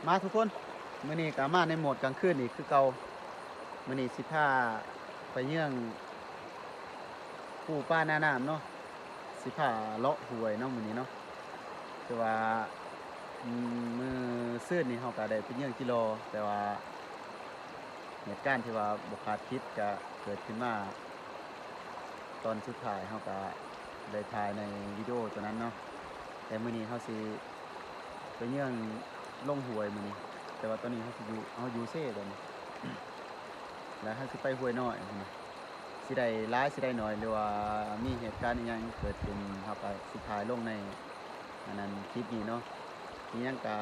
มาทุกคนมื้อนี้ก็มาในโหมดกลางคืนอีกคือเก่ามื้อนี้สิพาไปเยื่องผู้ป้าหน้าน้ำเนาะสิพาเลาะห้วยเนาะมื้อนี้เนาะคือว่ามื้อซื่นนี่เฮาก็ได้ไปเยื่องกิโลแต่ว่าเหตุการณ์ที่ว่าบ่คาดคิดก็เกิดขึ้นมาตอนสุดท้ายเฮาก็ได้ถ่ายในวิดีโอตัวนั้นเนาะแต่มื้อนี้เฮาสิไปเยื่องลงห้วยมื้อนี้แต่ว่าตอนนี้เฮาอยู่เซ่ตอนนี้ แล้วถ้าสิไปห้วยน้อยพุ่นน่ะสิได้ร้ายสิได้น้อยหรือว่ามีเหตุการณ์อิหยังเกิดขึ้นเฮาก็สิถ่ายลงในอันนั้นคลิปนี้เนาะมีหยังก็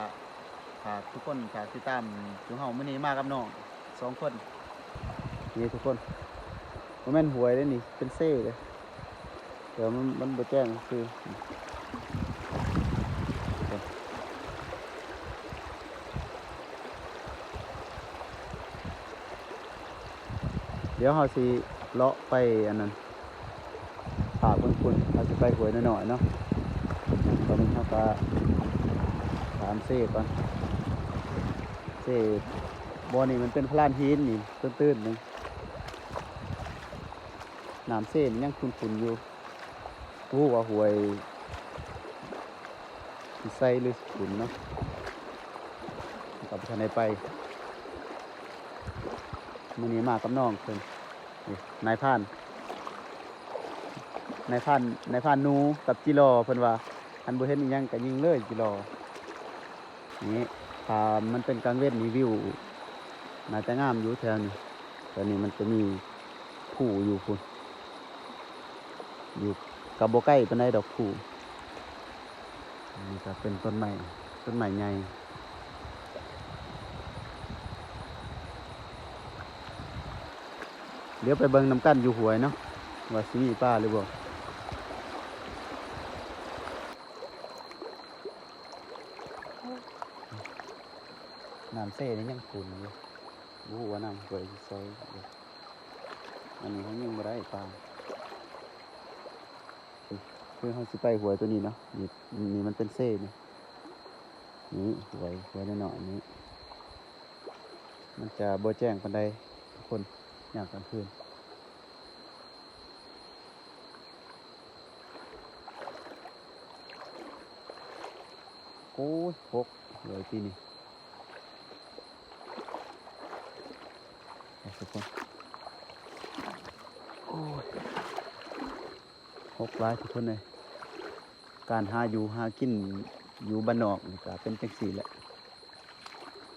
ฝากทุกคนฝากติดตามจุเฮามื้อนี้มากับน้อง2คนนี่ทุกคนบ่แม่นห้วยเด้นี่เป็นเซ่เด้เดี๋ยวมันบ่แจ้งคือเดี๋ยวเฮาสิเลาะไปอันนั้นป่าพุ่นๆเฮาสิไปห้วยน้อยๆเนาะตอนนี้เฮาก็ถามเซ่ก่อนเซ่บ่อนี่มันเป็นพลานหินนี่ตื้นๆนึงน้ำเซ่มันยังขุ่นๆอยู่รู้ว่าห้วยสิใสหรือสิขุ่นเนาะก็บ่ทันได้ไปมื้อนี้มากับน้องเพิ่นนี่นายพรานหนูกับจิรอเพิ่นว่าอันบ่เห็นอิหยังก็ยิงเลยจิรอนี่ถ้ามันเป็นกลางเว้นนี่วิวน่าจะงามอยู่แถวนี้แต่นี่มันจะมีผู้อยู่พุ่นอยู่กับบ่ใกล้ปานใดดอกผู้นี่ก็เป็นต้นไม้ใหญ่เดี๋ยวไปเบิ่งน้ำกันอยู่ห้วยเนาะว่าสิมีปลาหรือบ่น้ำเซ่นี่ยังขุ่นอยู่บ่ฮู้ว่าน้ำห้วยสิใสอยู่อันนี้เขายังบ่ได้ปลาคือเขาสิไปห้วยตัวนี้เนาะนี่มันเป็นเซ่นี่ห้วยน้อยๆนี้มันจะบ่แจ้งปานใดทุกคนยามกลางคืนโอ้ยหกเลยปีนี้ทุกคนโอ้ยหกหลายทุกคนเลยการหาอยู่หากินอยู่บ้านนอกนี่ก็เป็นจังซี่แหละ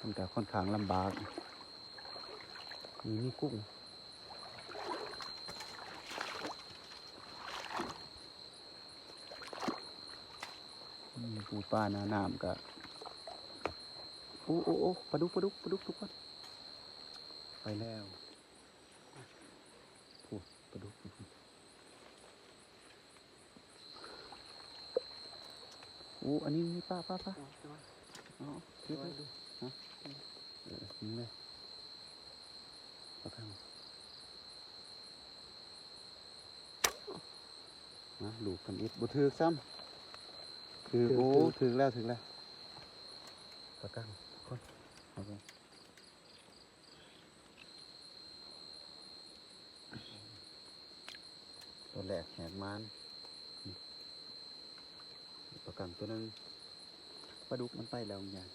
มันก็ค่อนข้างลำบากมีกุ้งปูปลาหน้าน้ำก็โอ้ปลาดุกทุกคนไปแล้วปูปลาดุกโอ้อันนี้นี่ป้าอ๋อเก็บไว้ดูฮะนี่เลยปลาคังนะลูกกันอิดบ่ถือซ้ำถือโอ้ถือแล้วปลาคังคนเอาไปตัวแรกแหกมันปลาคังตัวนึงปลาดุกมันไปแล้วอย่าง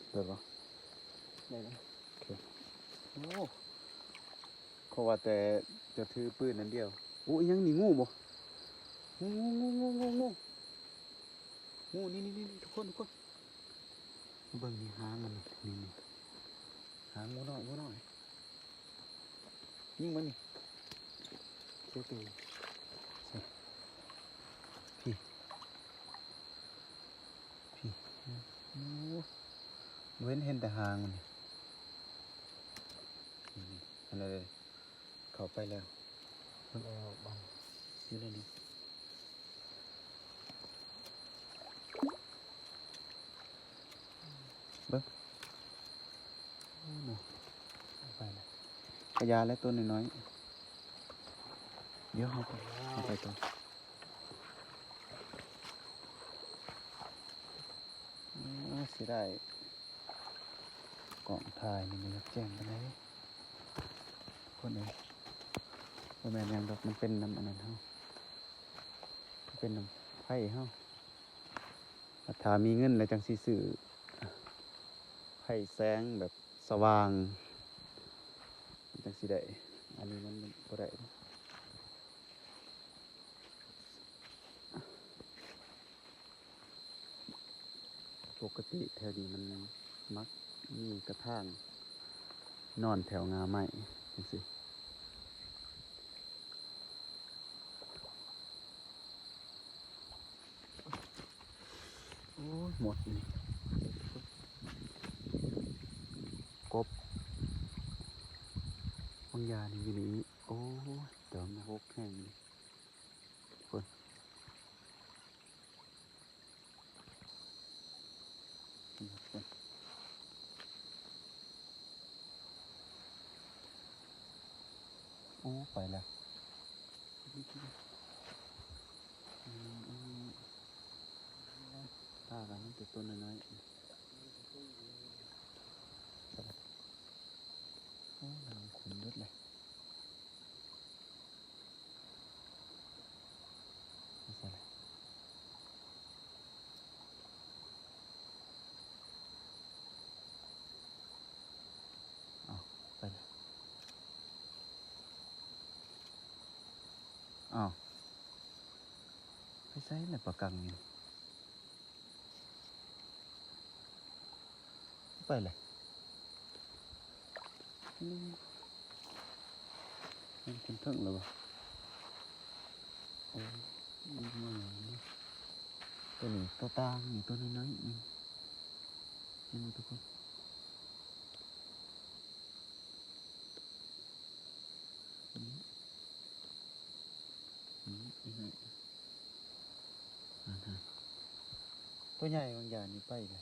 เปิดปะได้แล้วโอเคโอ้เขาว่าแต่จะถือปืนนั่นเดียวโอ้ยังนี่งูบ่งูนี่ทุกคนเบิ่งนี่หางมันนี่หางงูน้อยยิงมันนี่เจ้าตัวพี่โอ้เห็นแต่หางมันนี่อะไรเลยเข้าไปแล้วมันออกบังอยู่ในนี้เบิ่งโอ้โหไปแล้วกระยาและตัวน้อย เดี๋ยวเอาไปต่อเสียดายกล่องถ่ายนี่มันแจ้งไปไหนคนเองบ่แม่นหยังดอกมันเป็นน้ำอันนั้นเฮามันเป็นน้ำไผ่เฮาถ้ามีเงินแล้วจังสิซื้อไผ่แสงแบบสว่างจังสิได้อันนี้มันบ่ได้ปกติแถวนี้มันมักมีกระถางนอนแถวงาไม้จังซี่โอ้ยหมดนี่กบบางยานี่อยู่นี่โอ้ยเดี๋ยวมาหกแห้งนี่คนโอ้ไปแล้วตากันมันจะต้นน้อยๆโอ้นางขุนเลือดเลยไม่ใช่เลยเอาไปเลยอ้าวไปใส่เลยปากกังนี่ไปเลยมันเป็นเถิงเลยวะโอ้ยมันมาอย่างนี้ตัวนี้ตัวตางนี่ตัวน้อยๆนี่เห็นไหมทุกคนนี่ไงตัวใหญ่บางอย่างนี่ไปเลย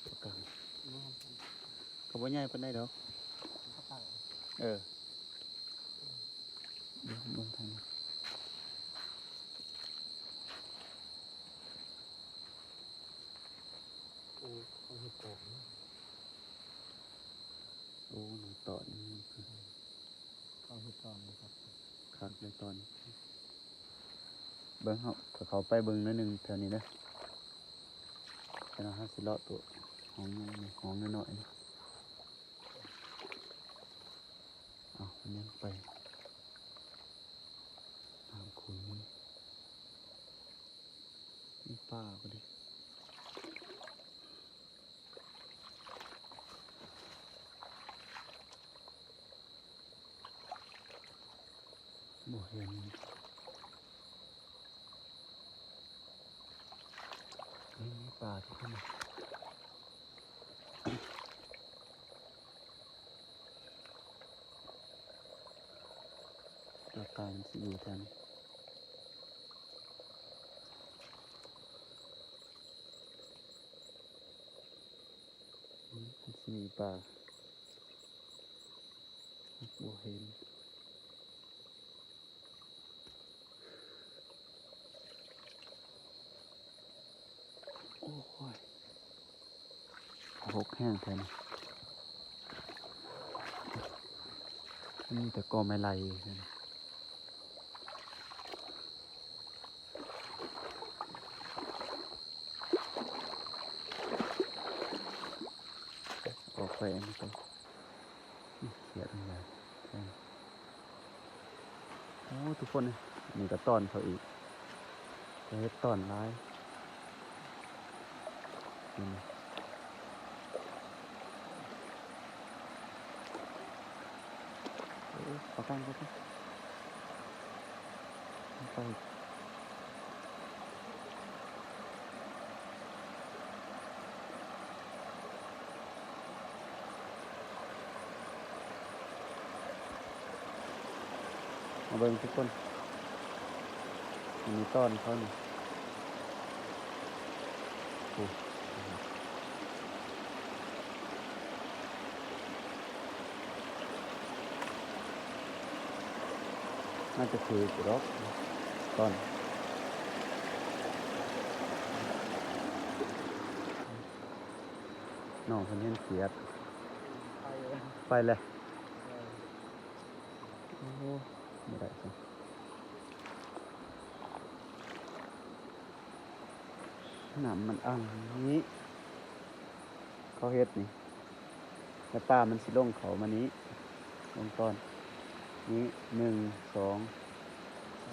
ปากกังเขาบ่ใหญ่ปานใดดอกเออเดี๋ยวเบิ่งทางนี้โอ้เขาเห็ดกอกโอ้หนูตอนนี้เขาเห็ดตอนนะครับคักเลยตอนเบิ่งเขาไปเบิ่งนิดนึงแถวนี้นะแต่เราห้าสิเลาะตัวห้องนี่ห้องน้อยๆนี่เอามันยังไปตามคุณนี่ป้าก็ดิบ่เห็นนี่ป่าที่ขึ้นมาตัวตายมันสิอยู่แถวนี้มันสิมีป่าบ่เห็นโอ้ยหกแห้งแทนนี่แต่ก็ไม่ไหลออกไปอันนี้ก็เขียดอะไรโอ้ทุกคนนี่ก็ตอนเขาอีกจะเฮ็ดตอนร้ายนี่ประกันก็ไปมาเบิ่งทุกคนมีต้อนเขานี่โอ้ น่าจะถือรอกก่อนน้องคนนี้เสียดไปเลยโอ้ไม่ได้สิน้ำมันอ่างนี้เขาเฮ็ดนี่แล้วป้ามันสิลงเขามานี้ลงต้นนี้1 2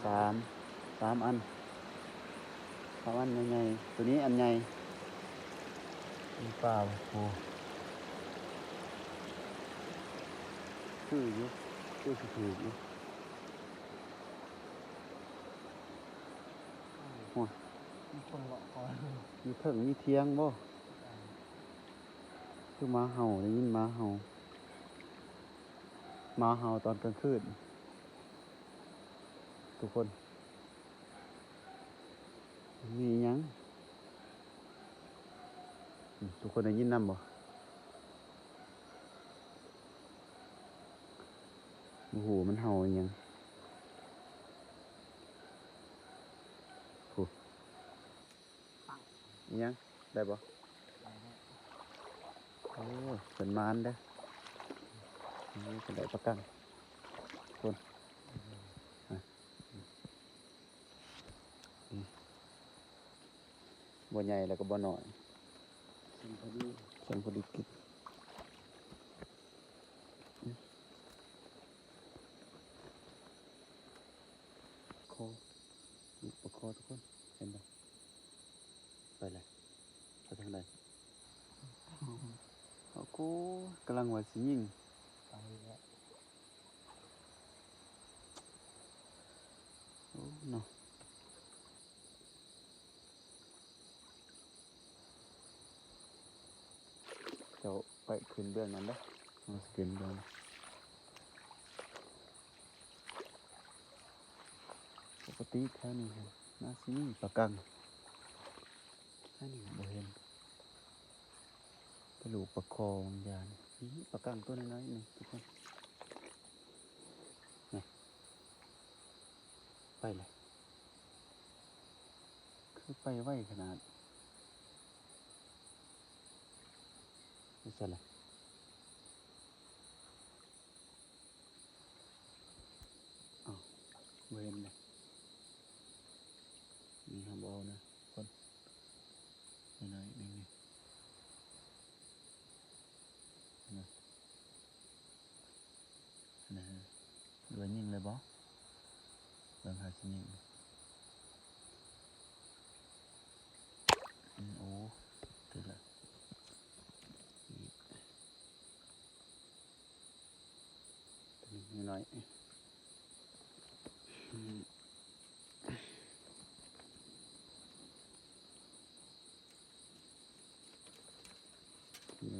3อันใหญ่ๆตัวนี้อันใหญ่มีป้าโอ้ชื่ออยู่ชื่อถูกอยู่โอ้ย มีคนเลาะก่อน มีเถิงมีเทียงบ่คือหมาเห่าได้ยินหมาเห่าหมาเห่าตอนกลางคืนทุกคนมีหยังทุกคนได้ยินนำบ่โอ้โหมันเห่าอีหยังโอ้อีหยังได้บ่โอ้เป็นมานเด้อโอ้เป็นได้ประกันคนบ่ใหญ่แล้วก็บ่น้อยสมพอดีกินคอมีปลาคอทุกคนเห็นบ่ไปเลยไปทางใดเขากูกำลังว่าสิยิง ไปแล้ว โอ้เนาะเจ้าไปขึ้นเบื้องนั้นเด้อเราสิขึ้นเบื้องปกติแถวนี้ครับน่าสิมีปลากังแค่นี้บ่เห็นกระดูกปลาคอบางอย่างนี่ปลากังตัวน้อยๆนี่ทุกคนนี่ไปเลยคือไปไวขนาดไม่ใช่เลยอ้าวบ่เห็นเลยนี่ครับเอานะคนน้อยๆนี่นะนะฮะเรือยิงเลยบ่เบิ่งหาสิยิงโอ้ถึงแล้วนี่น้อยนี่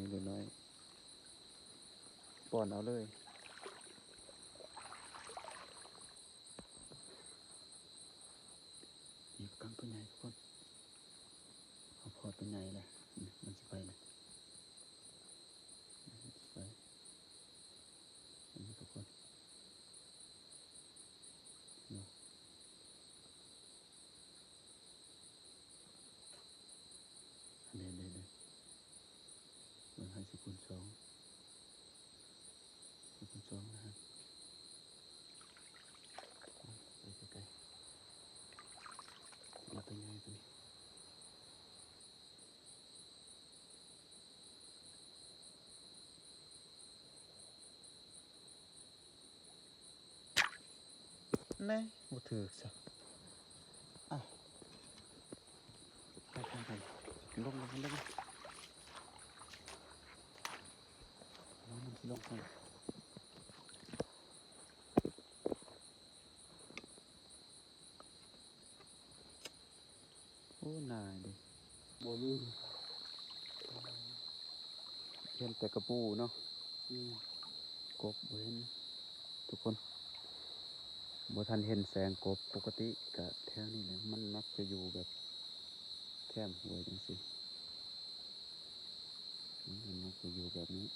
เรือน้อยป้อนเอาเลยนี่กังตัวใหญ่ทุกคนเอาพอตัวใหญ่เลยมันจะไปเลยมันจะไปนี่ทุกคนเนาะเดี๋ยวเบิ่งให้10 คูณ 2นะฮะไปไกลๆเราตัวใหญ่ตัวนี้แน่บ่ถือซะอ่ะไปลงมันสิลงไปโอ้นายดิ บ่มี เห็นแต่กระปูเนาะ อืม กบบ่เห็นทุกคนบ่ทันเห็นแสงกบปกติก็แถวนี้แหละมันมักจะอยู่แบบแคมห้วยจังซี่มันมักจะอยู่แบบนี้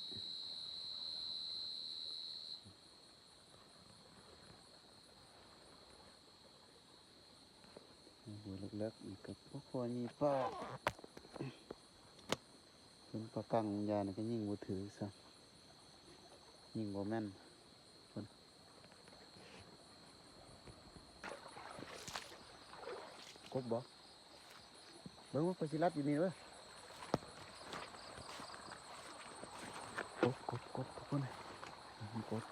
ลิกนี่กับพวกควรมีป้าเป็นปลากังยานี่ก็ยิ่งบ่ถือซะยิ่งบ่แม่นเพิ่นกบบ่เบิ่งว่าเพิ่นสิรัดอยู่นี่เด้อกบทุกคนกบ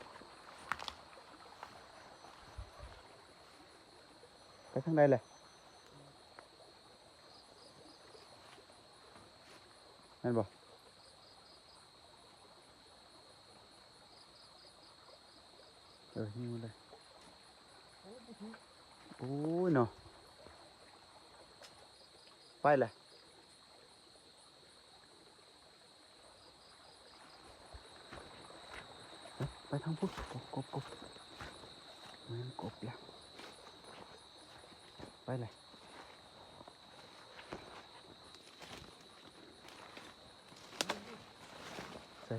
ไปทางใดเลยนั่นบ่นี่มันเลยโอ้ยเนาะไปเลยไปทางพุทธกบมันกบแล้วไปเลยใส่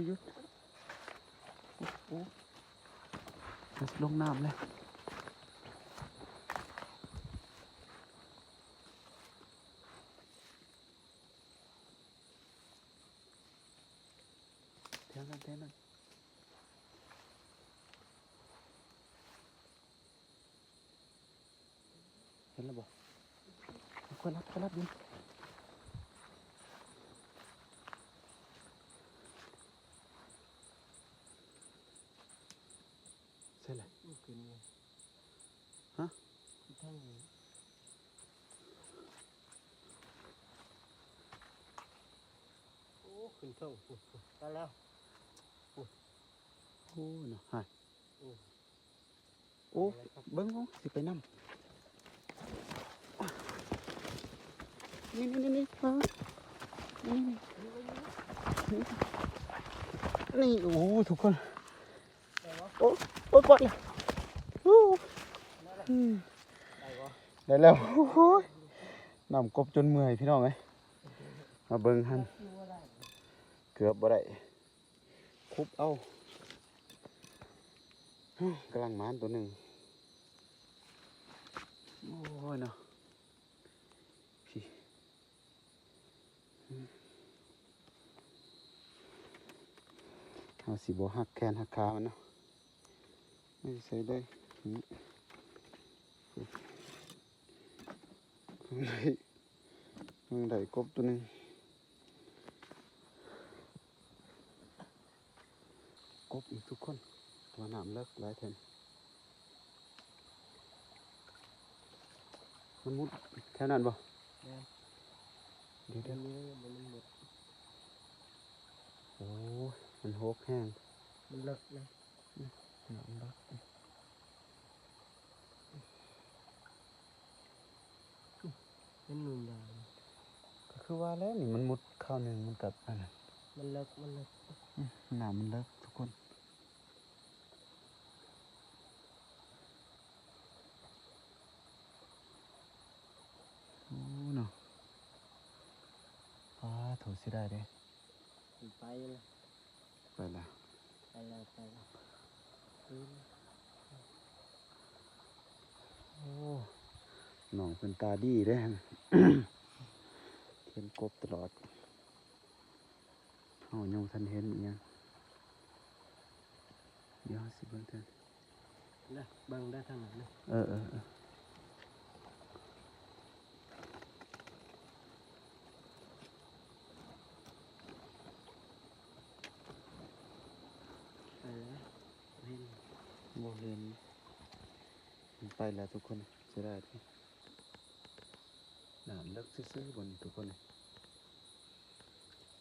หยุดโอ้มันลงน้ำเลยเท่านั้นเห็นแล้วบ่ค่อยรับดิใช่เลย ขึ้นเลย ฮะ ทั้งเลยโอ้ขึ้นเท่าปุ๊บได้แล้ว โอ้ยเนาะฮะ โอ้ โอ้เบิ้งสิไปน้ำนี่นี่โอ้ทุกคนโอ้ปลดเลยโอ้ได้แล้วโอ้ยน้ำกบจนเมื่อยพี่น้องเอ้ยมาเบิ้งหันเกือบบ่ได้คุบเอากำลังหมานตัวหนึ่งโอ้ยเนาะพี่เอาสิบ่หักแขนหักขามันเนาะไม่ใส่ได้มึงได้กบตัวหนึ่งกบอีกทุกคนตัวน้ำเลิกหลายแทนมันมุดแค่นั้นบ่เดี๋ยวมันหมด โอ้มันโหกแห้ง มันเลิกนะ น้ำเลิก เป็นหนุ่มดาว ก็คือว่าแล้วนี่มันมุดเข้าหนึ่งมันกับอันนั้น มันเลิกน้ำมันเลิกทุกคนโอ้เนาะโถสิได้เด้ ไปเลย ไปแล้ว โอ้หนองเป็นตาดีเด้ เห็นกบตลอดเฮายังทันเห็นอีหยังเดี๋ยวสิเบิ่งเถอะ นะเบิ่งได้ทางไหนนะ เออไปแล้วเห็น บ่เห็นมันไปแล้วทุกคนจะได้ที่น้ำเลิกซื่อๆบนทุกคน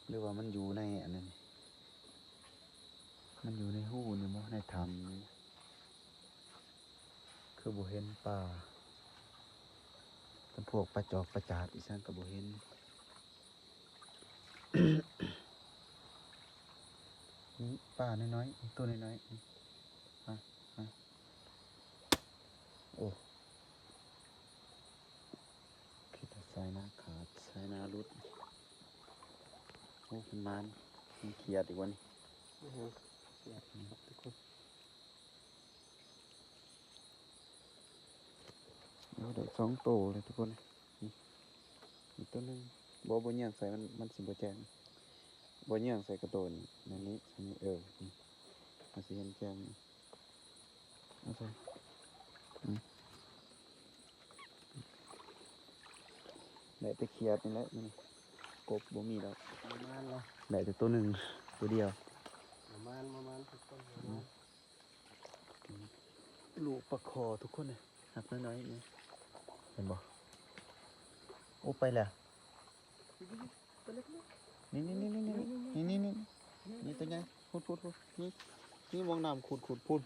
หรือว่ามันอยู่ในอันนั้นมันอยู่ในหูนี่มั้งในถ้ำนี่คือบ่เห็นปลาเป็นพวกปลาจอกปลาจาดอีสันก็บ่เห็น นี่ปลาน้อยๆตัวน้อยๆโอ้คิดว่าสายน้าขาดสายน้ารุดโอ้เป็นมันเขียดอีกวันนี้ เสียบครับทุกคน โอ้ เอาได้2ตัวเลยทุกคนนี่อีกตัวหนึงบ่เหยี่ยงใส่มันสิบ่แจ้งบ่เหยี่ยงใส่กระโดนอันนี้อันนี้นี่มันสิเห็นแจ้งเอาใส่ได้แต่เขียดนี่แหละมันกบบ่มีดอก ประมาณละ ได้แต่ตัวหนึงตัวเดียว ประมาณทุกคนประมาณ ลูกปลาคอทุกคนเลยครับน้อยๆนี่เห็นบ่โอ้ไปแล้ว ตัวเล็ก นี่นี่ตัวใหญ่พูดนี่นี่มองน้ำขุดพูด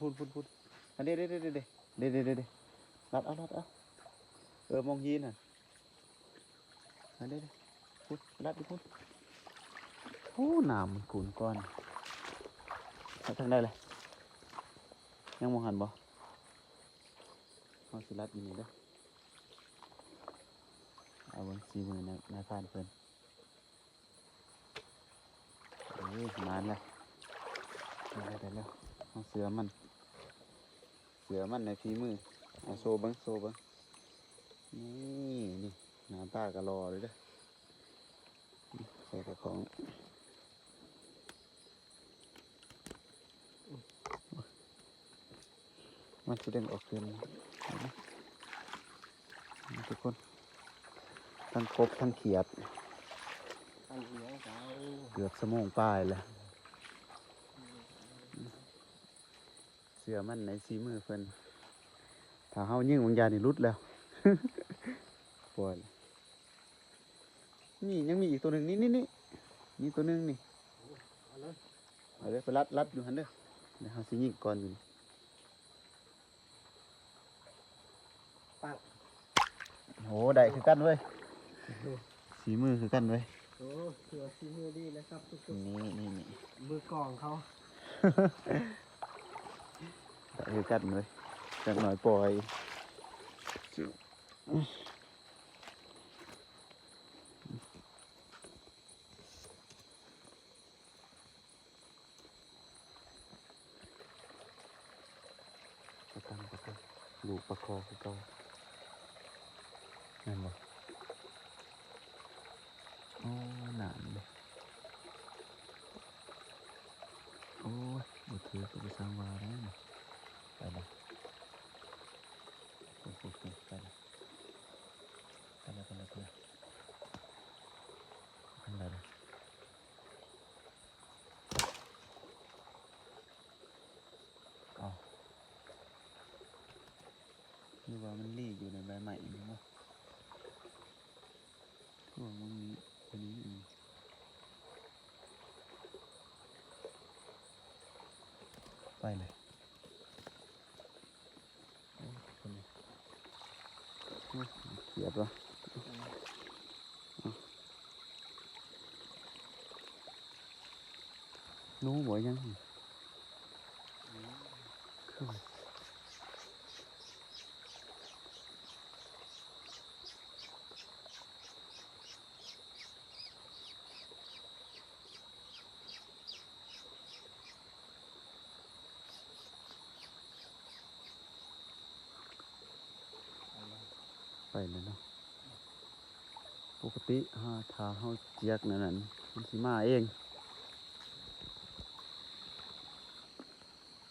อันเด้รัดเอามองยีนอ่ะอันเด้พูดรัดดิพูดโอ้น้ำมันขุ่นก้อนเอาทางได้เลยยังมองหันบ่เอาสิรัดอยู่นี่เด้อเอาบนสีมือในผ่านเพิ่นนานเลยได้แล้วเอาเสือมันในฝีมือเอาโซเบิ้งนี่หน้าตากะรอเลยเด้อใส่กระของมันจะเด้งออกเกินทุกคนทั้งกบทั้งเขียด อันเหนียวสาว เกือบสมองป้ายแล้วเสือมันในสีมือเพิ่นถ้าเฮายิ่งบางยานี่รุดแล้ว ปวดนี่ยังมีอีกตัวหนึ่งนี่ตัวหนึ่งนี่ เอาเลย เอาเลยไปรัดอยู่หันเด้อเดี๋ยวเฮาสิยิงก่อนอยู่นี่ ปัง โหได้คือกันเว้ยสีมือคือกันเว้ย โอ้เสือซีมือดีนะครับทุกคน นี่ มือกองเขา ได้คือกันเว้ยจักหน่อยปล่อยจุ๊ประกันลูกประคอคือเก่านั่นบ่โอ้หนามเลยโอ้ยบ่ถือก็ไปสร้างวาแล้วนี่ไปละปุ๊บไปละทางไหนเลยเอานี่ว่ามันรีอยู่ในใบใหม่นี่มั้งทั่วมันมีตัวนี้ไปเลยโอ้คนนี้โอ้เขียดวะนู้บ่ยังคือ ไปเลยเนาะปกติถ้าเฮาเจียกนั่นน่ะมันสิมาเอง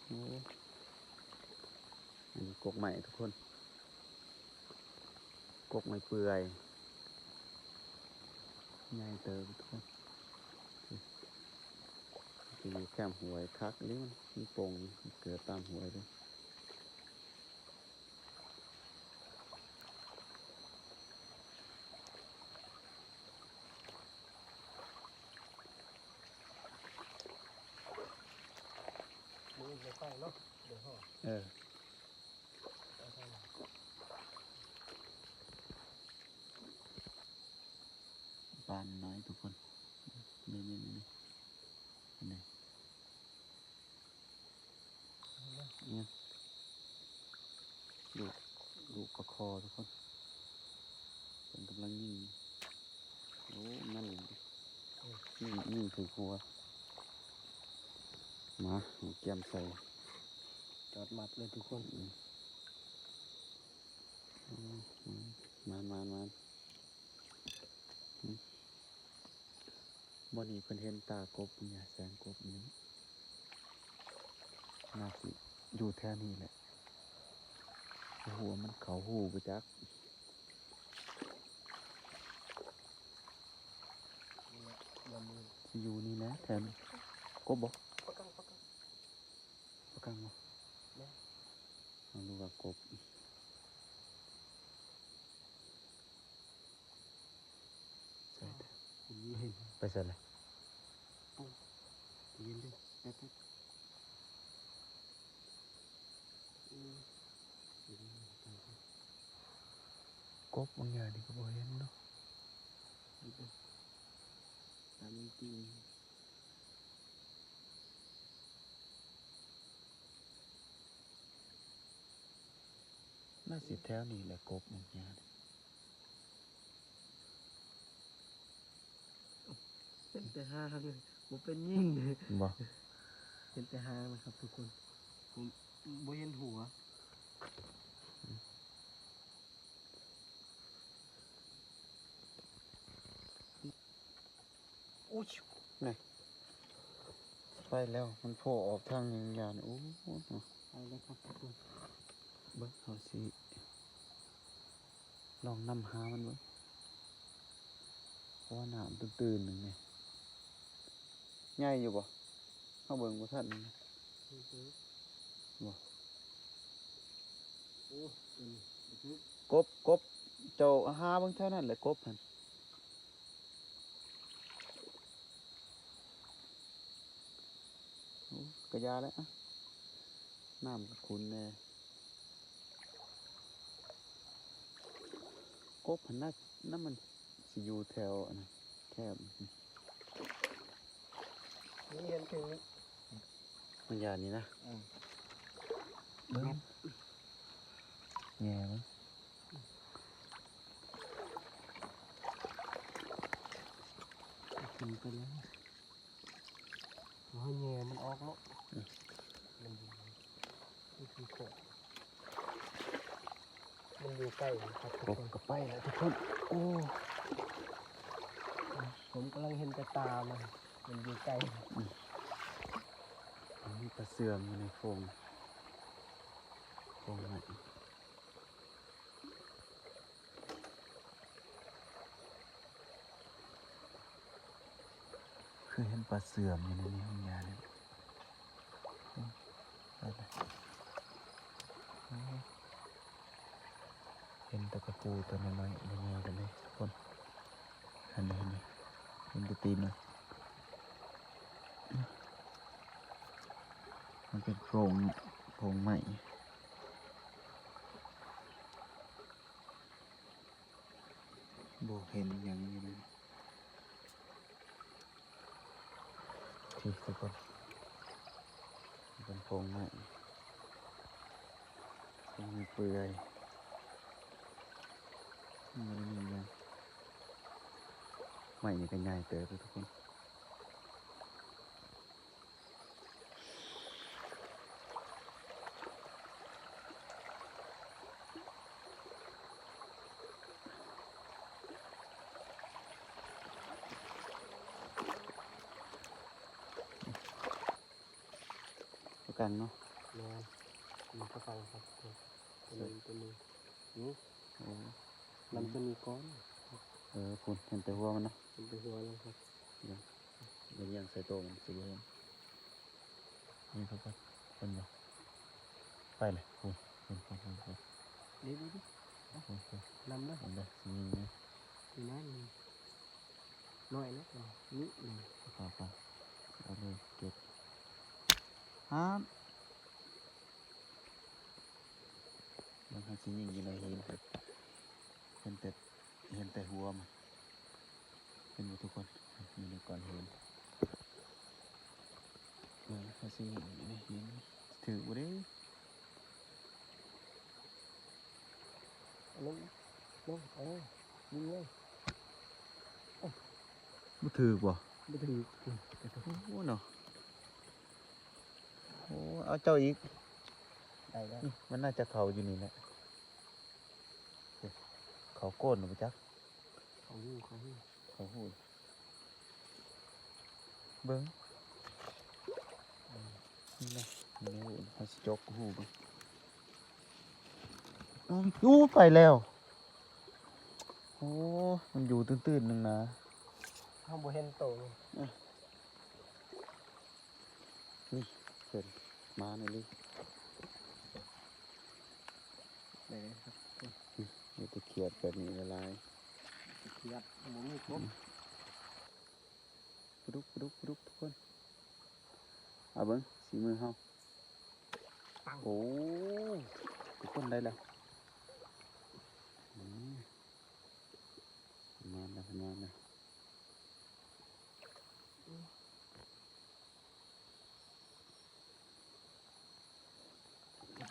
โอ้อันนี้กกใหม่ทุกคนกกใหม่เปื่อยใหญ่เติบทุกคนจะอยู่แคมหวยคักนี่มันมีโป่งเกิดตามหวยเลยมือจะไปเนาะเดี๋ยวห่อ เอาทางไหน ปานน้อยทุกคนนี่นี่เนี่ยลูกประคอทุกคนเป็นกำลังยิงโอ้นั่นยิงถือหัวมาเกียมใส่ จอดมัดเลยทุกคน อืม บ่นี่เพิ่นเห็นตากบเนี่ยแสงกบนี้น่าสิอยู่แถวนี้แหละหัวมันเขาหูไปจัก นี่แหละละมือ สิอยู่นี่แหละแถวนี้กบบ่ ปะกังปะกัง ประกังบ่ แม่ ลองดูว่ากบใส่เด้อ ผมเห็น ไปใส่เลย เย็นด้วยแป๊บอืม กบบางอย่างนี่ก็บ่เห็นเนาะ ตามจริง น่าสิแถวนี้แหละกบบางอย่าง เป็นแต่ห้างเลยผมเป็นยิ่งเลย บ่ เป็นแต่ห้างนะครับทุกคนผมบ่เห็นหัวอุ้ย ไปแล้วมันโผล่ออกทางอย่างอย่างโอ้โห ไปแล้วครับทุกคน เบิ่งเอาสิลองนำหามันเบิ่งเพราะว่าน้ำตื้นๆหนึงนี่ใหญ่อยู่บ่เฮาเบิ่งบ่ทันนะ บ่ โอ้อืม กบเจ้าหาเบิ่งเท่านั้นแหละกบหั่นโอ้กระยาแล้วอะน้ำก็ขุ่นแน่กบหั่นน่ะน้ำมันสิอยู่แถวอันนั้นแคบ นี่เห็นถึงนี้ มันยานี่นะ อ่า เบิ่งแง่มั้ง กินไปแล้วให้แง่มันออกแล้วมันอยู่นี่คือโขดมันอยู่ใกล้ครับทุก กบ คน ก็ไปแล้วทุกคนโอ้ ผมกำลังเห็นแต่ตามันอยู่ใกล้ มีปลาเสื่อมอยู่ในโฟงไหนเคยเห็นปลาเสื่อมอยู่ในนี้ห้องยาเลยไปเลยโอ้เห็นแตะกระปูตัวน้อยๆใหญ่ๆกันเลยทุกคนอันนี้เห็นแตะตีนมันเป็นโพรงใหม่โบเห็นอย่างนี้เลยที่ทุกคนเป็นโพรงใหม่มีเปลือยมันมีอย่างใหม่นี่ก็ใหญ่เติบเลยทุกคนประกันเนาะ แม่มันก็ฟังครับตัวนึงนี่ โอ้ มันจะมีก้อน คุณเห็นแต่หัวมันเนาะ มันเป็นหัวแล้วครับ เดี๋ยวยังใส่โตวมันสิเห็นนี่ทุกคนเป็นบ่ไปเลยคุณเดี๋ยวๆนำนะ เห็นเลยสิยิงนะ นี่นะน้อยนะนี่หนึ่ง ไปเอาเลยเก็บฮะมันหาสิยิงอยู่ในหินครับเห็นแต่หัวมันเป็นบ่ทุกคนอยู่ในก้อนหินหาสิยิงอยู่ในหินถือบ่ได้ ลงยิงเลย บ่ถือบ่ ไม่ถึง โอ้เนาะโอ้เอาเจ้าอีก ได้แล้ว มันน่าจะเขาอยู่นี่แหละเขาโก้นหรือจัก เขาหู เขาหูด เบิ้งนี่แหละนี่เขาสิจกหูเบิ้งอู้ไปแล้วโอ้มันอยู่ตื้นๆนึงนะ ข้างบนเห็นโต นี่เกิดมาหน่อยดิ เลยครับ นี่ตะเขียดแบบนี้ละลาย เขียดหมูมีครบ ปลุกทุกคนเอาเบิ้งสีมือเฮา ปัง โอ้ทุกคนได้แล้วอืมมาแล้ว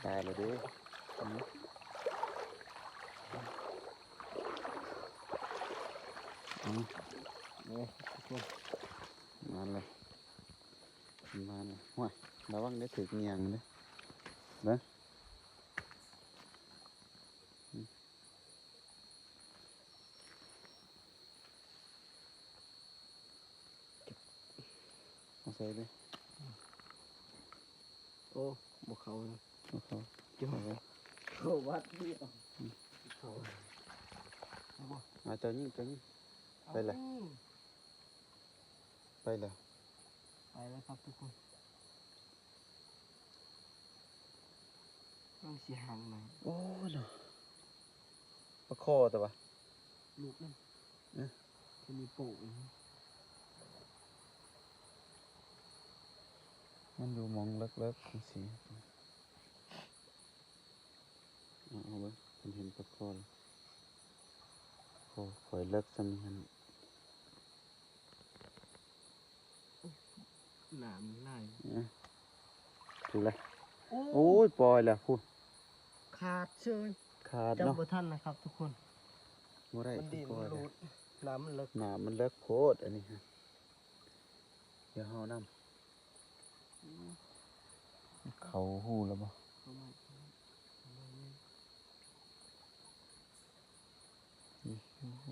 ตายเลยเด้อืม เนี่ยทุกคน มาเลยว้ายระวังได้ถึกเงียงเด้เบิ้งอืมเอาใส่เลย โอ้บวเขาเลย เอาเขา จ้า เอาไว้ เขาวัดนี่เอาเขา เอาเจ้ายิ่งไปเลย ไปเลย ไปแล้วครับทุกคนต้องสีหางหน่อย โอ้เนาะประคอแต่ว่า ลูกนั่น เอ๊ะ จะมีโป่ง มันอยู่หมองเลิกจังซี่เอาเบิ่งเพิ่นเห็นประคอแล้วโอ้ข่อยเลิกซำนี้หั่น หนามไล่ ถูกเลย โอ้ โอ้ยปล่อยแล้วพูด ขาดเชย ขาดเนาะ จำบ่ทันนะครับทุกคน บ่ได้ มันดี ปล่ มั อน ย รู แล้ว ดน้ำมันเลิก หนามันเลิกโพดอันนี้ฮะเดี๋ยวเฮานำเขาหูแล้วบ่ เข้ามา นี่โอ้โห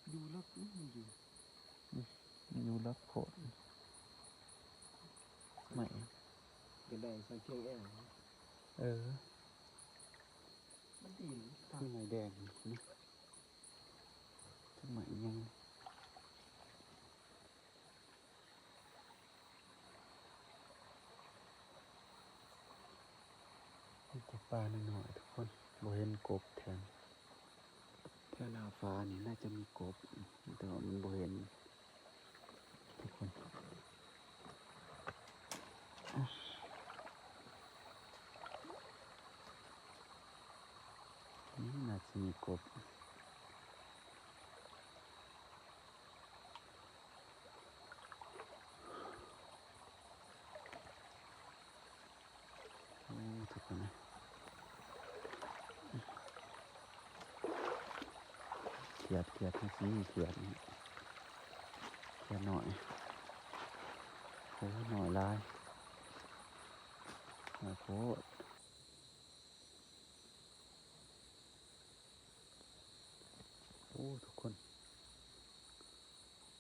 อยู่เลิกมันอยู่ อยู่เลิกโพดไม่ กระไดใส่เพียงแอร์ เออ มันดีนะ ข้างในแดงนี่ทำไมยังนี่จะปลาหน่อยๆทุกคนบ่เห็นกบแทนแถวหน้าฟ้านี่น่าจะมีกบแต่ว่ามันบ่เห็นทุกคนนี่น่าจะมีกบโอ้ทุกคนนะเขียดทั้งนี้เขียดนี่เขียดหน่อยโอ้หน่อยลายโอ้โหโอ้ทุกคน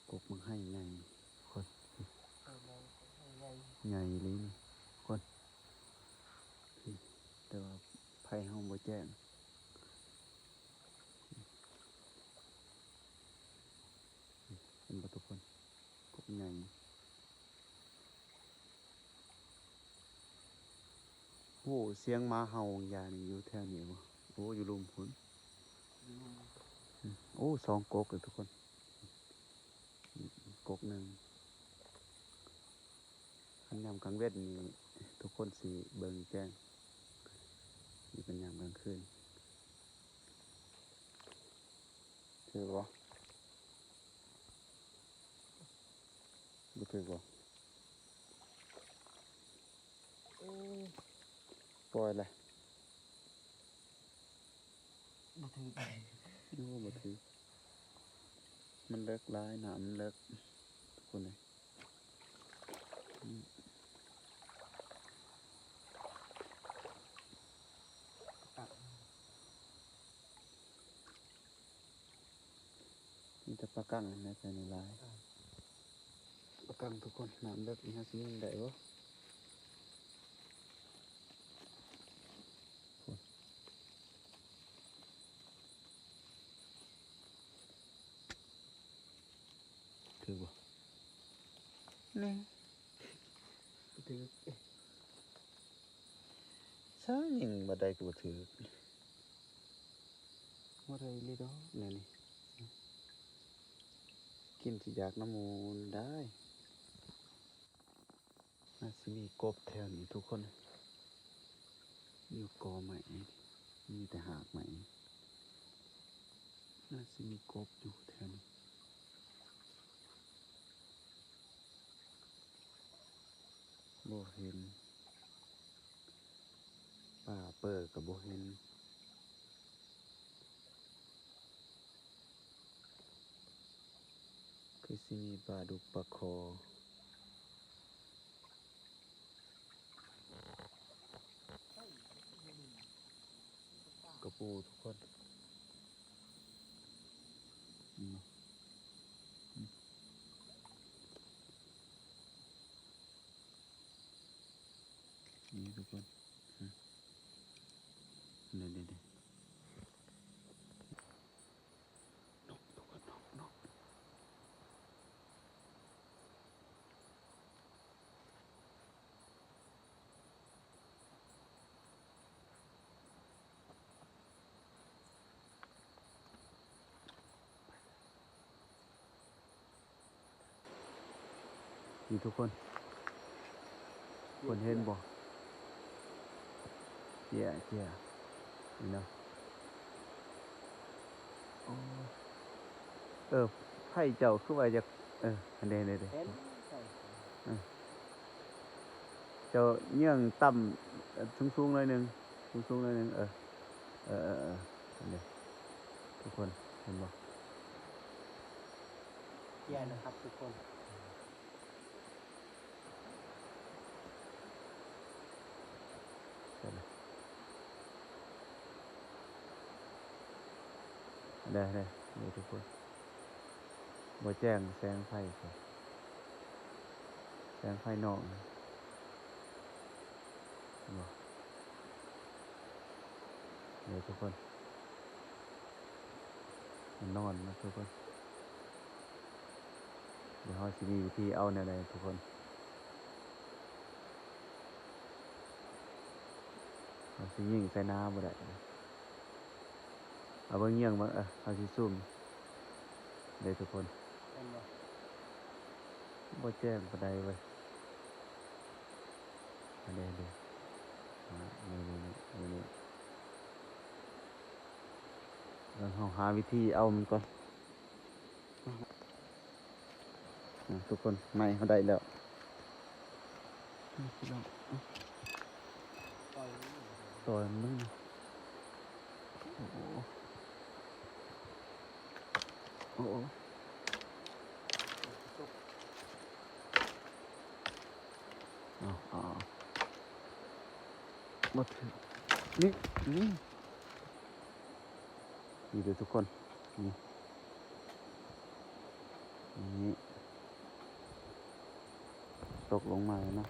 กบมันให้ไงคนใหญ่เลยนี่คนแต่ว่าไผ่ห้องบ่แจ้งเป็นบ่ทุกคนกบใหญ่โอ้เสียงหมาเห่าอย่างนี้อยู่แถวนี้บ่โอ้อยู่ลุมพุ่นโอ้สองกกเลยทุกคนกกหนึ่งคันยามกลางเวทนี่ทุกคนสิเบิ่งแจ้งนี่เป็นยามกลางคืนถือบ่บ่ถือบ่ปล่อยเลย มาถึงไป โอ้บ่ถือมันเลิกร้ายหนามันเลิกทุกคนเลยมีแต่ แต่ปลากั้งนะแต่ในลายปลากั้งทุกคนน้ำเลิกอีห้าสิได้บ่ถือบ่นี่ถือใช่ยิงบ่ได้ก็บ่ถือบ่ได้เลยดอกนี่นี่กินสิอยากน้ำมูลได้น่าสิมีกบแถวนี้ทุกคนอยู่กอใหม่มีแต่หากใหม่น่าสิมีกบอยู่แถวนี้บ่เห็นป่าเปิดกับบ่เห็นคือสิมีปลาดุกปลาคอกระปูทุกคนนี่ทุกคนเดี๋ยวนกทุกคนนกนี่ทุกคนเห็นบ่เจียนี่เนาะโอ้ไผ่เจ้าคือว่าจะอันเด้ เห็นใช่ เจ้าเยื่องต่ำสูงๆหน่อยหนึงสูงๆหน่อยหนึงอันนี้ทุกคนเห็นบ่ แย่นะครับทุกคน ได้นี่ทุกคนบ่แจ้งแสงไฟก่อนแสงไฟนอกนะบ่นี่ทุกคนมันนอนนะทุกคนเดี๋ยวเราสิมีวิธีเอาแนวใดทุกคนเราสิยิงใส่น้ำบ่ได้เอาเบิ่งเยี่ยงมาเอาสิซูมเลยทุกคน เห็นบ่ บ่แจ้งปานใดเว้ยอันนี้นี่เราหาวิธีเอามันก่อนทุกคนไม่เขาได้แล้ว ปล่อย ต่อยมึงโอ้โหโอ้โหเอาหมดนี่นี่เดี๋ยวทุกคนนี่ตกลงมาแล้วนะ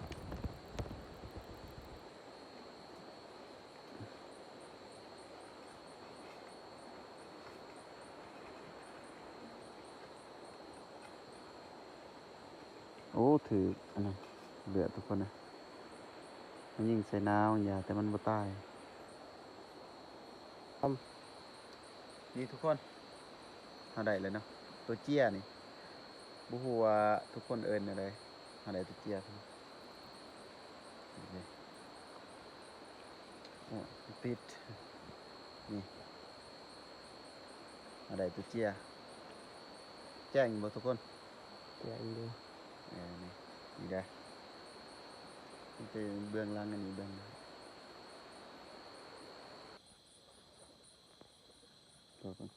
โอ้ถืออันนั้นเหลือทุกคนนะมันยิงใส่น้ำอย่าแต่มันบ่ตายนี่ทุกคนเอาได้เลยเนาะตัวเจี้ยนี่บ่ฮู้ว่าทุกคนเอิ้นอะไรเอาได้ตัวเจี้ยนี่โอ้ติดนี่เอาได้ตัวเจี้ยแจ้งอยู่บ่ทุกคน แย่อยู่เลย นี่ได้มันเป็นเบื้องหล่างอันนี้เบื้องหลังตัวก่อน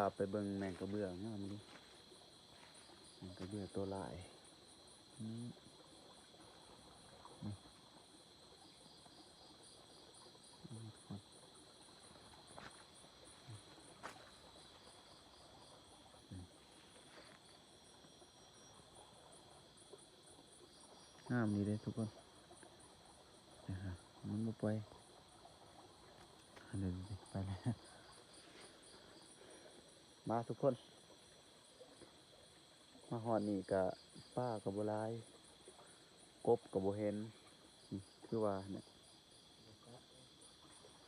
าไปเบิ่งแมงกระเบื้องงามดิแมงกระเบื้องตัวลายนี่นี่นี่ทุกคนงามดีเลยทุกคนนะครับมันบ่ไปอันนี้ไปแล้วมาทุกคน มาหอดนี่กะป้ากับโบหลายกบกับโบเห็นนี่คือว่าเนี่ย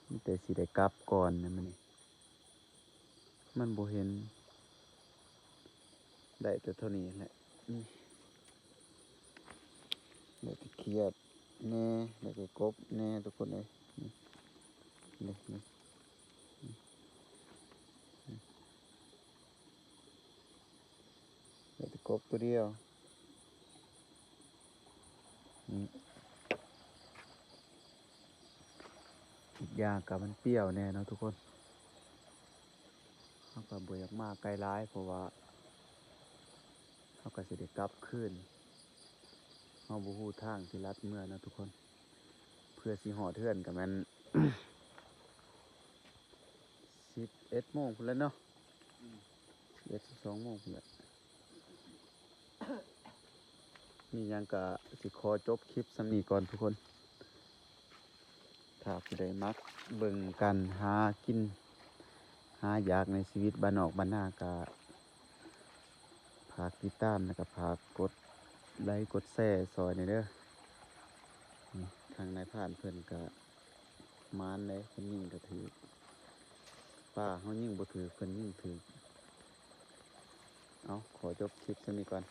มีแต่สิได้กลับก่อนนะมันโบเห็นได้แต่เท่านี้แหละนี่ได้แต่เขียดแน่ได้แต่กบแน่ทุกคนเลยนี่นี่นี่ได้แต่กบตัวเดียวนี่อีกอย่างกับมันเปรี้ยวแน่เนาะทุกคนเขาก็บ่อยากมากไกลร้ายเพราะว่าเขาก็สิได้กลับคืนเขาบ่ฮู้ทางที่ลัดเมื่อนะทุกคนเพื่อสิหอดเทือนกับมัน 11 โมงพุ่นแล้วเนาะ11 12 โมงพุ่นแหละนี่ยังกะสิขอจบคลิปสำนีก่อนทุกคนถ้าผู้ใดมักเบิ่งกันหากินหาอยากในชีวิตบ้านนอกบ้านนากะฝากติดตามนะครับฝากกดไลค์กดแชร์ซอยในอยเด้อนี่ทางนายผ่านเพิ่นกะมานเลยเพิ่นยิ่งกะถือป้าเขายิ่งบ่ถือเพิ่นยิ่งถือเอาขอจบคลิปสำนีก่อน